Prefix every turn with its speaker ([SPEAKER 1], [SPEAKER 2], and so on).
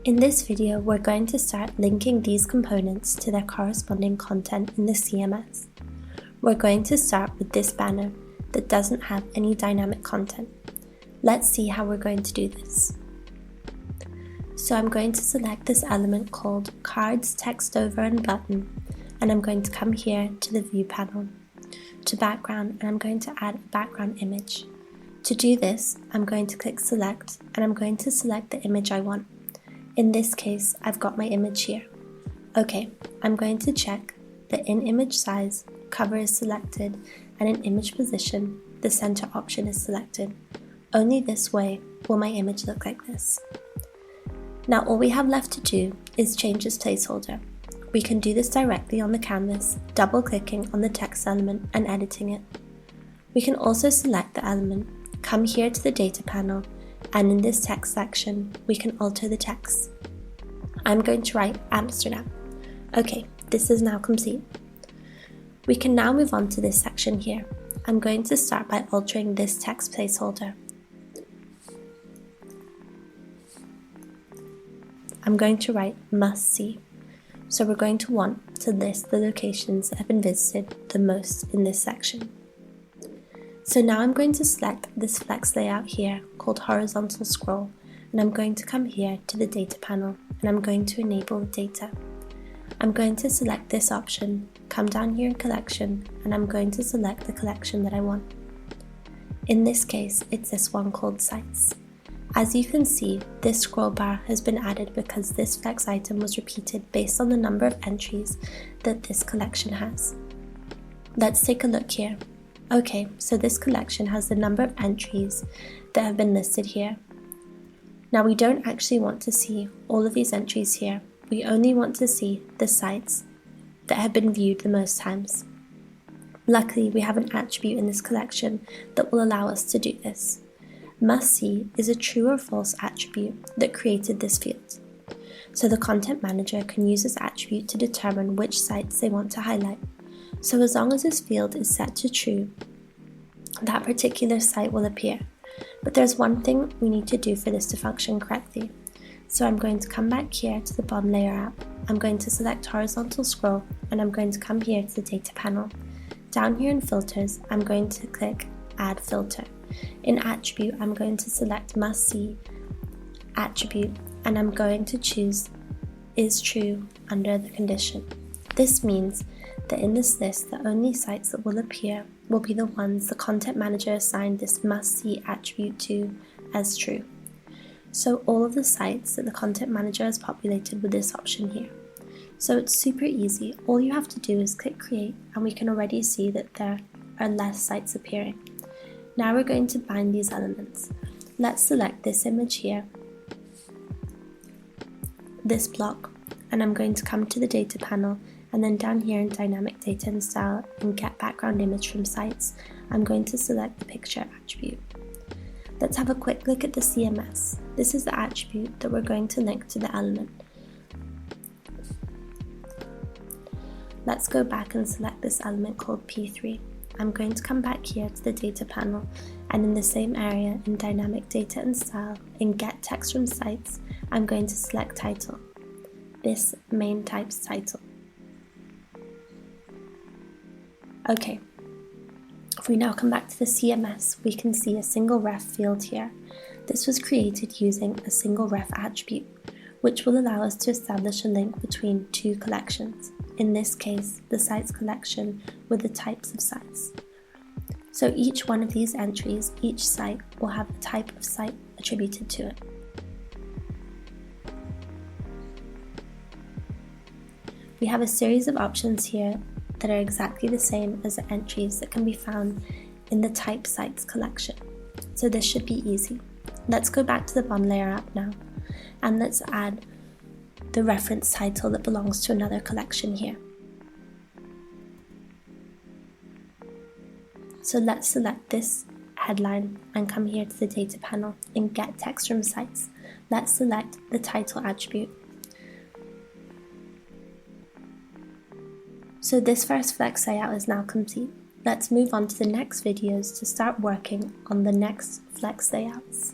[SPEAKER 1] In this video, we're going to start linking these components to their corresponding content in the CMS. We're going to start with this banner that doesn't have any dynamic content. Let's see how we're going to do this. So I'm going to select this element called Cards, Text Over and Button, and I'm going to come here to the View panel, to Background, and I'm going to add a background image. To do this, I'm going to click Select, and I'm going to select the image I want. In this case, I've got my image here. Okay, I'm going to check that in image size, cover is selected, and in image position, the center option is selected. Only this way will my image look like this. Now all we have left to do is change this placeholder. We can do this directly on the canvas, double-clicking on the text element and editing it. We can also select the element, come here to the data panel, and in this text section, we can alter the text. I'm going to write Amsterdam. Okay, this is now complete. We can now move on to this section here. I'm going to start by altering this text placeholder. I'm going to write must see. So we're going to want to list the locations that have been visited the most in this section. So now I'm going to select this flex layout here called horizontal scroll, and I'm going to come here to the data panel and I'm going to enable the data. I'm going to select this option, come down here in collection, and I'm going to select the collection that I want. In this case, it's this one called sites. As you can see, this scroll bar has been added because this flex item was repeated based on the number of entries that this collection has. Let's take a look here. Okay, so this collection has the number of entries that have been listed here. Now we don't actually want to see all of these entries here. We only want to see the sites that have been viewed the most times. Luckily, we have an attribute in this collection that will allow us to do this. Must see is a true or false attribute that created this field. So the content manager can use this attribute to determine which sites they want to highlight. So as long as this field is set to true, that particular site will appear. But there's one thing we need to do for this to function correctly. So I'm going to come back here to the bottom layer app. I'm going to select horizontal scroll, and I'm going to come here to the data panel. Down here in filters, I'm going to click add filter. In attribute, I'm going to select must see attribute, and I'm going to choose is true under the condition. This means that in this list, the only sites that will appear will be the ones the content manager assigned this must see attribute to as true. So all of the sites that the content manager has populated with this option here. So it's super easy. All you have to do is click create, and we can already see that there are less sites appearing. Now we're going to bind these elements. Let's select this image here, this block, and I'm going to come to the data panel, and then down here in dynamic data and style and get background image from sites, I'm going to select the picture attribute. Let's have a quick look at the CMS. This is the attribute that we're going to link to the element. Let's go back and select this element called P3. I'm going to come back here to the data panel, and in the same area in dynamic data and style in get text from sites, I'm going to select title, this main type's title. Okay, if we now come back to the CMS, we can see a single ref field here. This was created using a single ref attribute, which will allow us to establish a link between two collections. In this case, the sites collection with the types of sites. So each one of these entries, each site, will have a type of site attributed to it. We have a series of options here that are exactly the same as the entries that can be found in the type sites collection. So this should be easy. Let's go back to the bottom layer app now, and let's add the reference title that belongs to another collection here. So let's select this headline and come here to the data panel and get text from sites. Let's select the title attribute. So this first flex layout is now complete. Let's move on to the next videos to start working on the next flex layouts.